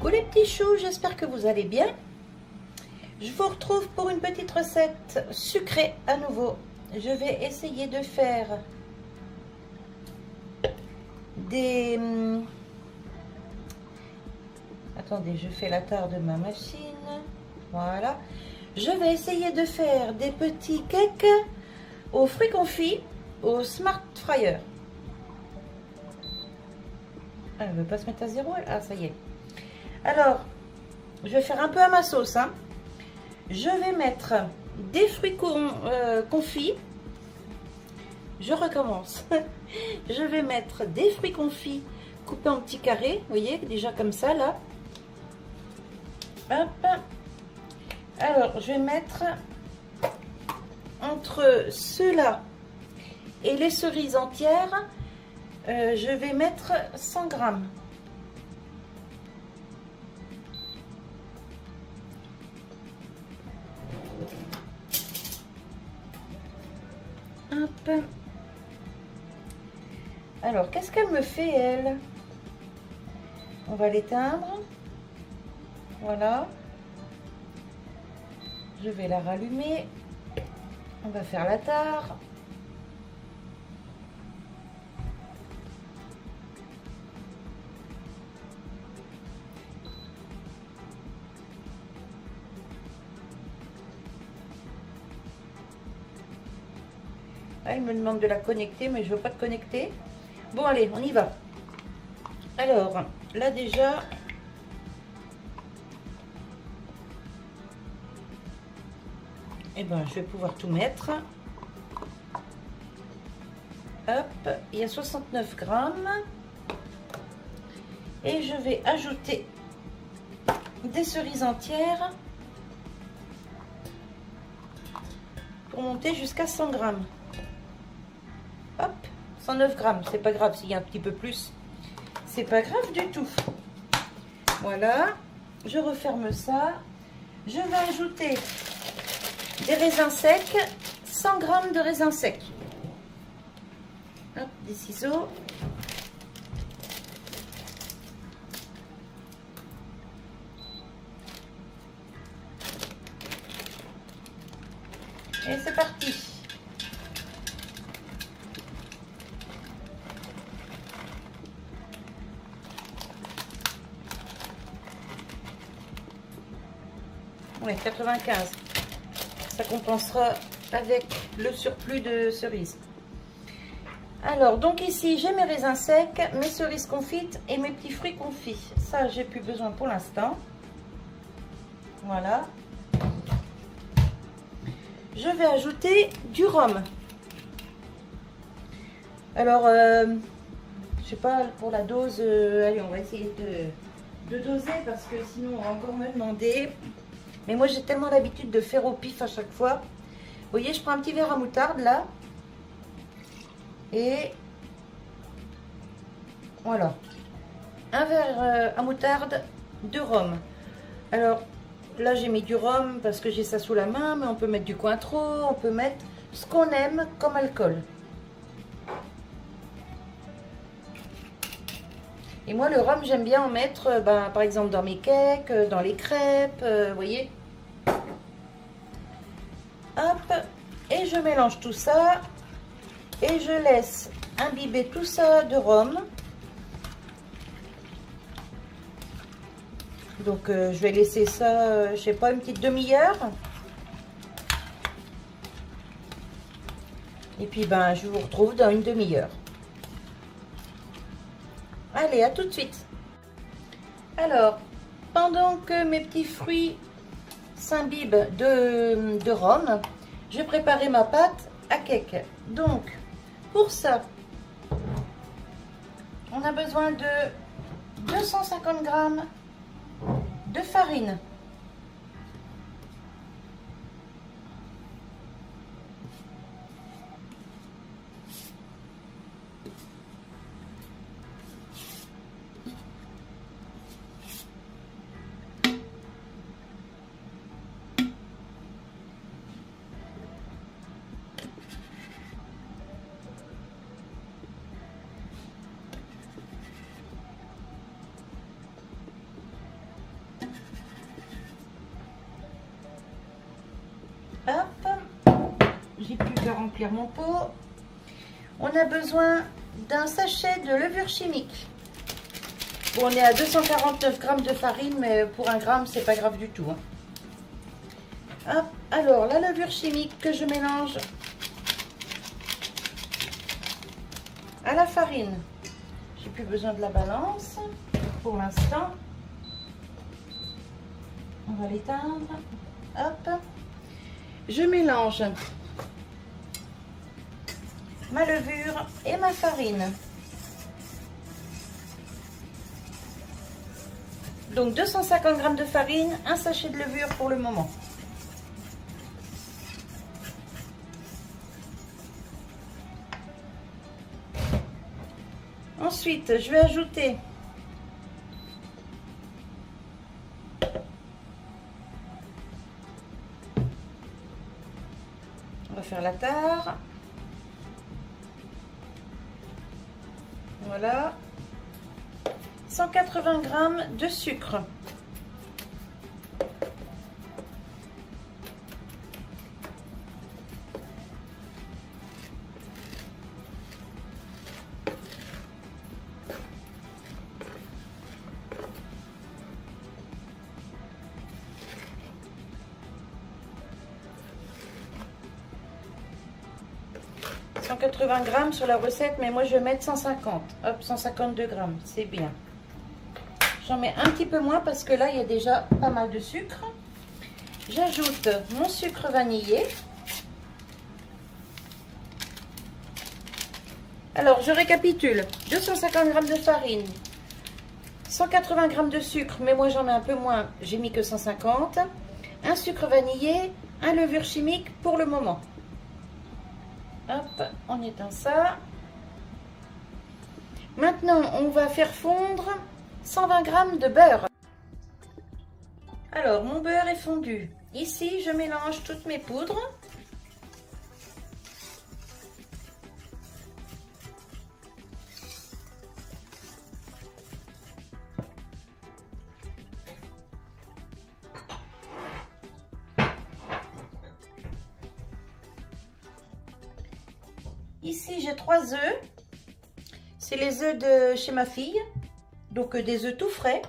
Coucou les petits choux, j'espère que vous allez bien. Je vous retrouve pour une petite recette sucrée à nouveau. Je vais essayer de faire des... Attendez, je fais la tare de ma machine. Voilà. Je vais essayer de faire des petits cakes aux fruits confits au Smart Fryer. Elle ne veut pas se mettre à zéro. Ah, ça y est. Alors, je vais faire un peu à ma sauce. Hein. Je vais mettre des fruits confits. Je recommence. Je vais mettre des fruits confits coupés en petits carrés. Vous voyez, déjà comme ça, là. Hop. Alors, je vais mettre entre ceux-là et les cerises entières, je vais mettre 100 grammes. Hop. Alors, qu'est-ce qu'elle me fait, elle? On va l'éteindre. Voilà. Je vais la rallumer. On va faire la tare. Ah, il me demande de la connecter, mais je ne veux pas te connecter. Bon, allez, on y va. Alors, là déjà... Eh ben, je vais pouvoir tout mettre. Hop, il y a 69 grammes. Et je vais ajouter des cerises entières pour monter jusqu'à 100 grammes. Hop, 109 grammes, c'est pas grave s'il y a un petit peu plus. C'est pas grave du tout. Voilà, je referme ça. Je vais ajouter des raisins secs, 100 grammes de raisins secs. Hop, des ciseaux. Et c'est parti. Ouais, 95. Ça compensera avec le surplus de cerises. Alors, donc ici, j'ai mes raisins secs, mes cerises confites et mes petits fruits confits. Ça, j'ai plus besoin pour l'instant. Voilà. Je vais ajouter du rhum. Alors, je sais pas, pour la dose, allez, on va essayer de doser parce que sinon, on va encore me demander. Mais moi, j'ai tellement l'habitude de faire au pif à chaque fois. Vous voyez, je prends un petit verre à moutarde, là. Et voilà. Un verre à moutarde de rhum. Alors, là, j'ai mis du rhum parce que j'ai ça sous la main. Mais on peut mettre du Cointreau. On peut mettre ce qu'on aime comme alcool. Et moi, le rhum, j'aime bien en mettre, par exemple, dans mes cakes, dans les crêpes, vous voyez. Hop, et je mélange tout ça. Et je laisse imbiber tout ça de rhum. Donc, je vais laisser ça, je sais pas, une petite demi-heure. Et puis, je vous retrouve dans une demi-heure. Allez, à tout de suite. Alors, pendant que mes petits fruits s'imbibent de rhum, je vais préparer ma pâte à cake. Donc, pour ça, on a besoin de 250 grammes de farine. de remplir mon pot. On a besoin d'un sachet de levure chimique. Bon, on est à 249 grammes de farine, mais pour 1 gramme, c'est pas grave du tout. Hein. Hop, alors, la levure chimique que je mélange à la farine. J'ai plus besoin de la balance pour l'instant. On va l'éteindre. Hop. Je mélange ma levure et ma farine. Donc 250 grammes de farine, un sachet de levure pour le moment. Ensuite, je vais ajouter on va faire la tare. Voilà. 180 grammes de sucre. « 180 grammes sur la recette, mais moi je vais mettre 150. Hop, 152 grammes, c'est bien. J'en mets un petit peu moins parce que là, il y a déjà pas mal de sucre. J'ajoute mon sucre vanillé. Alors, je récapitule. 250 grammes de farine, 180 grammes de sucre, mais moi j'en mets un peu moins, j'ai mis que 150. Un sucre vanillé, un levure chimique pour le moment. Hop, on éteint ça. Maintenant, on va faire fondre 120 grammes de beurre. Alors, mon beurre est fondu. Ici, je mélange toutes mes poudres. Ici, j'ai 3 œufs. C'est les œufs de chez ma fille. Donc, des œufs tout frais.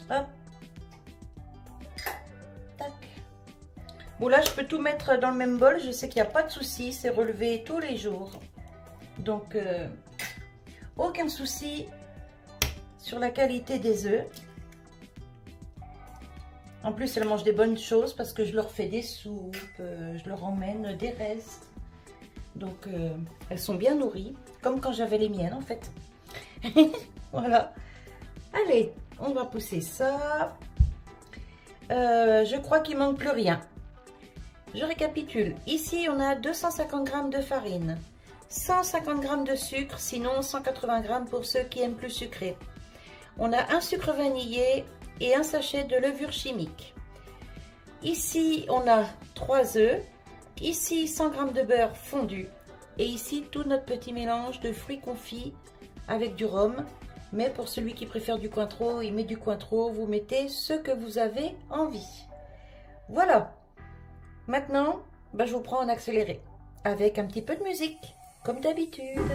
Hop. Tac. Bon, là, je peux tout mettre dans le même bol. Je sais qu'il n'y a pas de souci. C'est relevé tous les jours. Donc, aucun souci sur la qualité des œufs. En plus, elles mangent des bonnes choses parce que je leur fais des soupes, je leur emmène des restes. Donc, elles sont bien nourries, comme quand j'avais les miennes en fait. Voilà. Allez, on va pousser ça. Je crois qu'il manque plus rien. Je récapitule. Ici, on a 250 grammes de farine, 150 grammes de sucre, sinon 180 grammes pour ceux qui aiment plus sucré. On a un sucre vanillé et un sachet de levure chimique. Ici, on a 3 œufs. Ici, 100 g de beurre fondu. Et ici, tout notre petit mélange de fruits confits avec du rhum. Mais pour celui qui préfère du Cointreau, il met du Cointreau. Vous mettez ce que vous avez envie. Voilà. Maintenant, je vous prends en accéléré. Avec un petit peu de musique, comme d'habitude.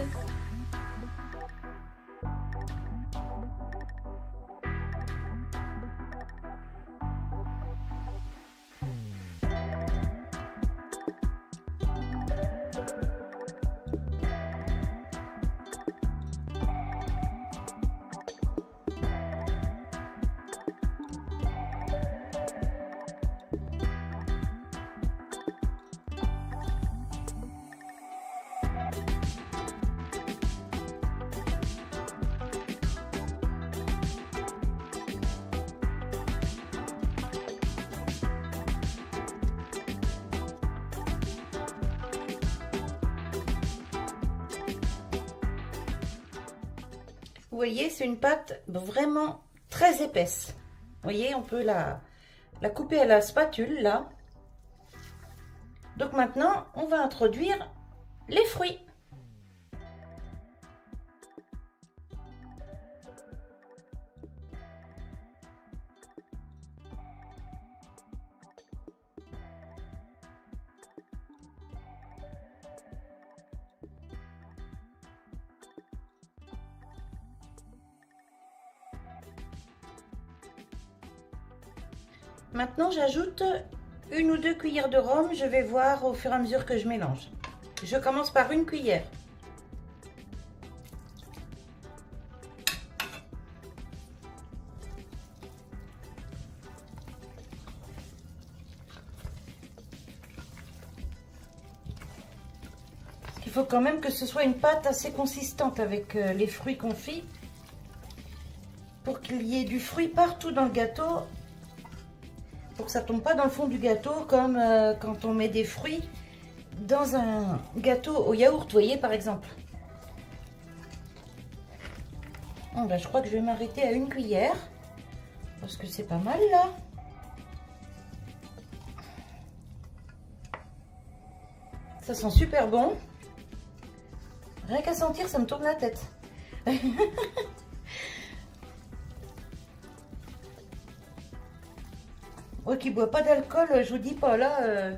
Vous voyez, c'est une pâte vraiment très épaisse. Vous voyez, on peut la couper à la spatule, là. Donc maintenant, on va introduire les fruits. Maintenant, j'ajoute 1 ou 2 cuillères de rhum. Je vais voir au fur et à mesure que je mélange. Je commence par 1 cuillère. Il faut quand même que ce soit une pâte assez consistante avec les fruits confits pour qu'il y ait du fruit partout dans le gâteau, pour que ça tombe pas dans le fond du gâteau comme quand on met des fruits dans un gâteau au yaourt, vous voyez, par exemple. Bon, ben, je crois que je vais m'arrêter à 1 cuillère parce que c'est pas mal là. Ça sent super bon. Rien qu'à sentir, ça me tourne la tête. Moi qui bois pas d'alcool, je vous dis pas là.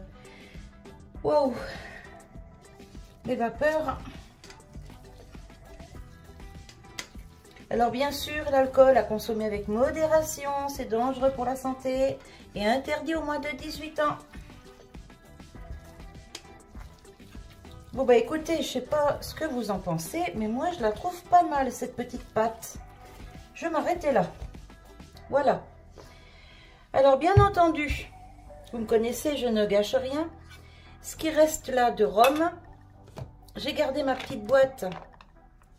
Waouh! Les vapeurs. Alors bien sûr, l'alcool à consommer avec modération, c'est dangereux pour la santé et interdit aux moins de 18 ans. Bon bah écoutez, je sais pas ce que vous en pensez, mais moi je la trouve pas mal cette petite pâte. Je vais m'arrêter là. Voilà. Alors bien entendu, vous me connaissez, je ne gâche rien. Ce qui reste là de rhum, j'ai gardé ma petite boîte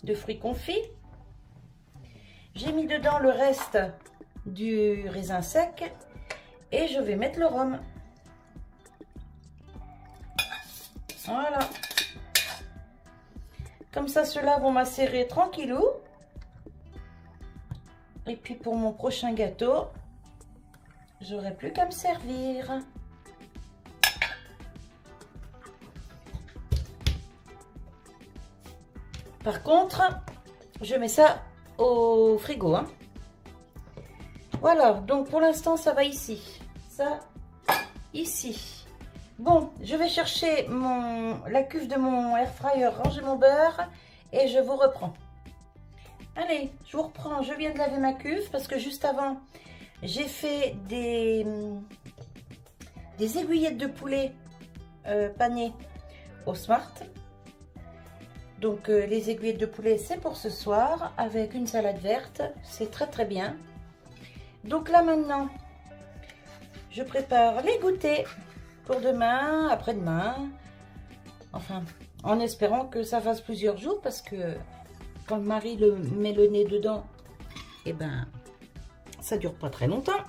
de fruits confits. J'ai mis dedans le reste du raisin sec et je vais mettre le rhum. Voilà. Comme ça, ceux-là vont macérer tranquillou. Et puis pour mon prochain gâteau, j'aurai plus qu'à me servir. Par contre, je mets ça au frigo. Hein. Voilà, donc pour l'instant, ça va ici. Ça, ici. Bon, je vais chercher la cuve de mon air fryer, ranger mon beurre et je vous reprends. Allez, je vous reprends. Je viens de laver ma cuve parce que juste avant, j'ai fait des aiguillettes de poulet panées au Smart. Donc les aiguillettes de poulet, c'est pour ce soir avec une salade verte. C'est très très bien. Donc là maintenant, je prépare les goûters pour demain, après-demain. Enfin, en espérant que ça fasse plusieurs jours parce que quand le mari met le nez dedans, eh ben, ça dure pas très longtemps.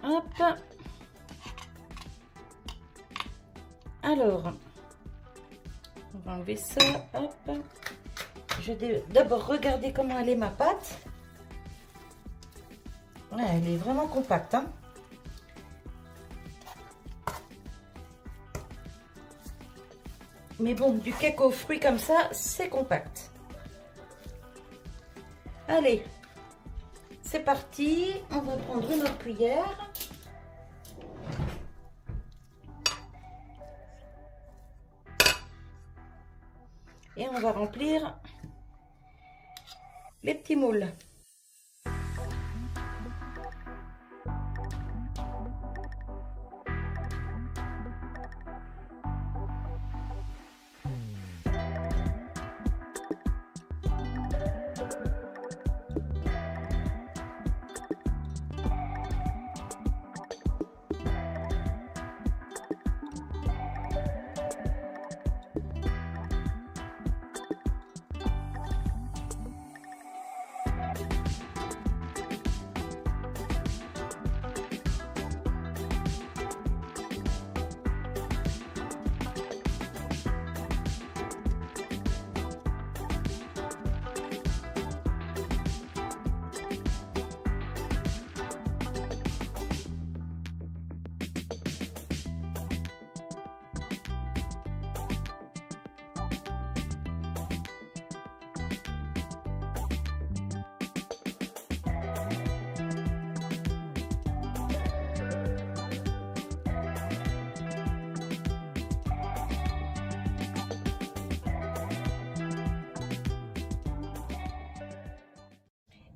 Hop. Alors, on va enlever ça. Hop. Je vais d'abord regarder comment elle est ma pâte. Ouais, elle est vraiment compacte. Hein. Mais bon, du cake aux fruits comme ça, c'est compact. Allez, c'est parti. On va prendre une autre cuillère. Et on va remplir les petits moules.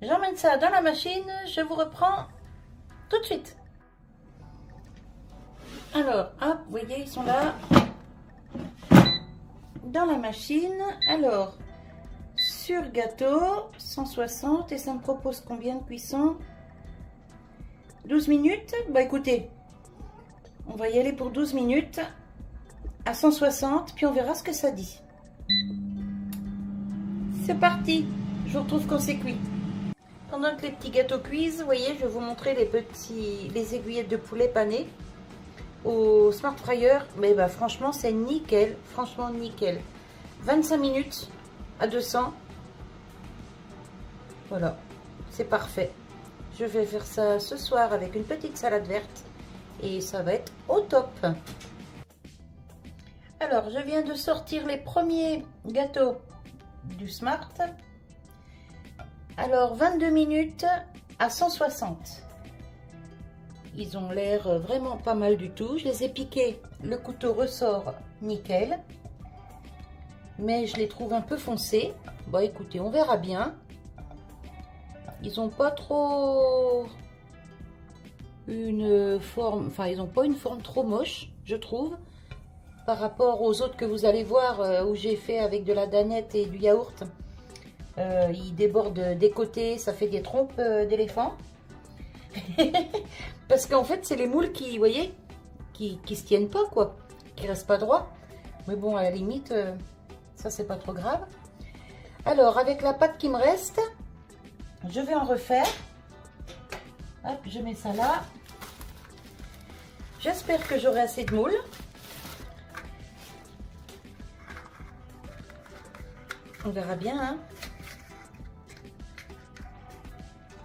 J'emmène ça dans la machine, je vous reprends tout de suite. Alors, hop, vous voyez, ils sont là. Dans la machine. Alors, sur gâteau, 160. Et ça me propose combien de cuisson? 12 minutes. Bah écoutez, on va y aller pour 12 minutes à 160. Puis on verra ce que ça dit. C'est parti. Je vous retrouve quand c'est cuit. Pendant que les petits gâteaux cuisent, vous voyez, je vais vous montrer les aiguillettes de poulet panées au Smart Fryer. Mais bah franchement, c'est nickel. Franchement, nickel. 25 minutes à 200. Voilà, c'est parfait. Je vais faire ça ce soir avec une petite salade verte. Et ça va être au top. Alors, je viens de sortir les premiers gâteaux du Smart. Alors, 22 minutes à 160. Ils ont l'air vraiment pas mal du tout. Je les ai piqués. Le couteau ressort nickel. Mais je les trouve un peu foncés. Bon, écoutez, on verra bien. Ils n'ont pas trop une forme... Enfin, ils n'ont pas une forme trop moche, je trouve. Par rapport aux autres que vous allez voir, où j'ai fait avec de la danette et du yaourt. Ils débordent des côtés, ça fait des trompes d'éléphant. Parce qu'en fait, c'est les moules qui, vous voyez, qui se tiennent pas, quoi. Qui restent pas droits. Mais bon, à la limite, ça, c'est pas trop grave. Alors, avec la pâte qui me reste, je vais en refaire. Hop, je mets ça là. J'espère que j'aurai assez de moules. On verra bien, hein.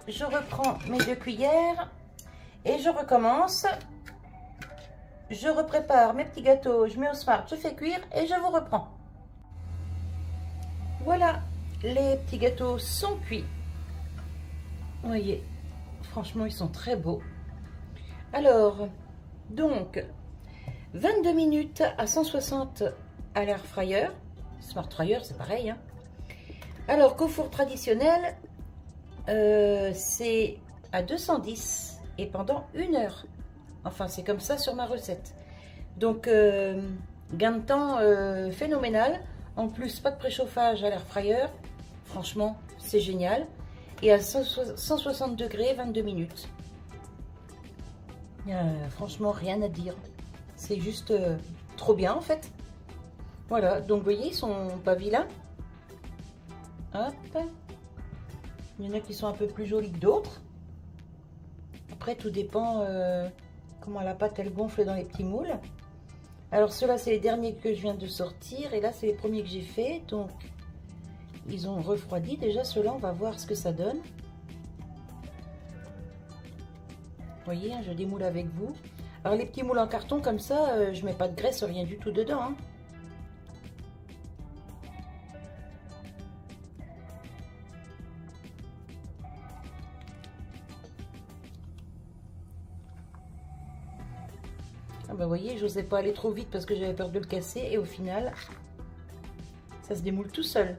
Je reprends mes 2 cuillères et je recommence. Je reprépare mes petits gâteaux, je mets au Smart, je fais cuire et je vous reprends. Voilà, les petits gâteaux sont cuits. Vous voyez, franchement, ils sont très beaux. Alors, donc, 22 minutes à 160 à l'air fryer. Smart Fryer, c'est pareil, hein. Alors qu'au four traditionnel, c'est à 210 et pendant 1 heure. Enfin, c'est comme ça sur ma recette. Donc, gain de temps phénoménal. En plus, pas de préchauffage à l'air fryer. Franchement, c'est génial. Et à 160 degrés, 22 minutes. Franchement, rien à dire. C'est juste trop bien, en fait. Voilà, donc vous voyez, ils sont pas vilains. Hop. Il y en a qui sont un peu plus jolis que d'autres. Après, tout dépend comment la pâte elle gonfle dans les petits moules. Alors ceux-là, c'est les derniers que je viens de sortir. Et là, c'est les premiers que j'ai fait. Donc, ils ont refroidi. Déjà, ceux-là, on va voir ce que ça donne. Vous voyez, hein, je démoule avec vous. Alors, les petits moules en carton comme ça, je mets pas de graisse, rien du tout dedans, hein. Ah bah vous voyez, j'osais pas aller trop vite parce que j'avais peur de le casser et au final, ça se démoule tout seul.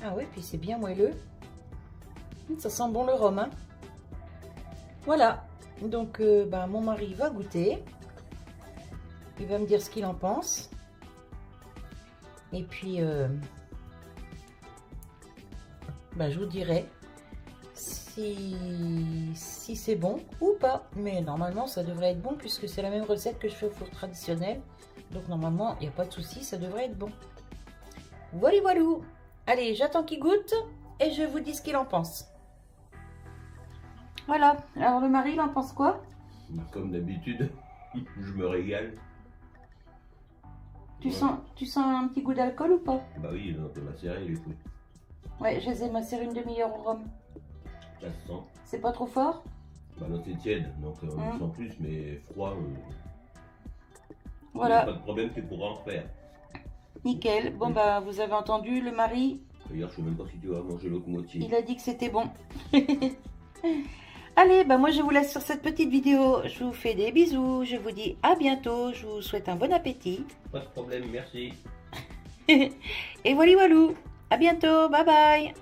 Ah oui, puis c'est bien moelleux. Ça sent bon le rhum, hein. Voilà, donc bah, mon mari va goûter. Il va me dire ce qu'il en pense. Et puis, bah, je vous dirai si c'est bon ou pas. Mais normalement, ça devrait être bon puisque c'est la même recette que je fais au four traditionnel. Donc normalement, il n'y a pas de souci, ça devrait être bon. Voilà, voilà. Allez, j'attends qu'il goûte et je vous dis ce qu'il en pense. Voilà, alors le mari, il en pense quoi? Comme d'habitude, je me régale. Tu sens un petit goût d'alcool ou pas? Bah oui, on peut macérer les fruits. Ouais, je les ai macérés 1 demi-heure au rhum. Ça se sent. C'est pas trop fort? Bah non, c'est tiède, donc on sent plus, mais froid. Voilà. Pas de problème, tu pourras en refaire. Nickel. Bon bah, vous avez entendu, le mari. D'ailleurs, je sais même pas si tu vas manger l'autre moitié. Il a dit que c'était bon. Allez, bah moi je vous laisse sur cette petite vidéo. Je vous fais des bisous. Je vous dis à bientôt. Je vous souhaite un bon appétit. Pas de problème, merci. Et voilà, voilà. À bientôt. Bye bye.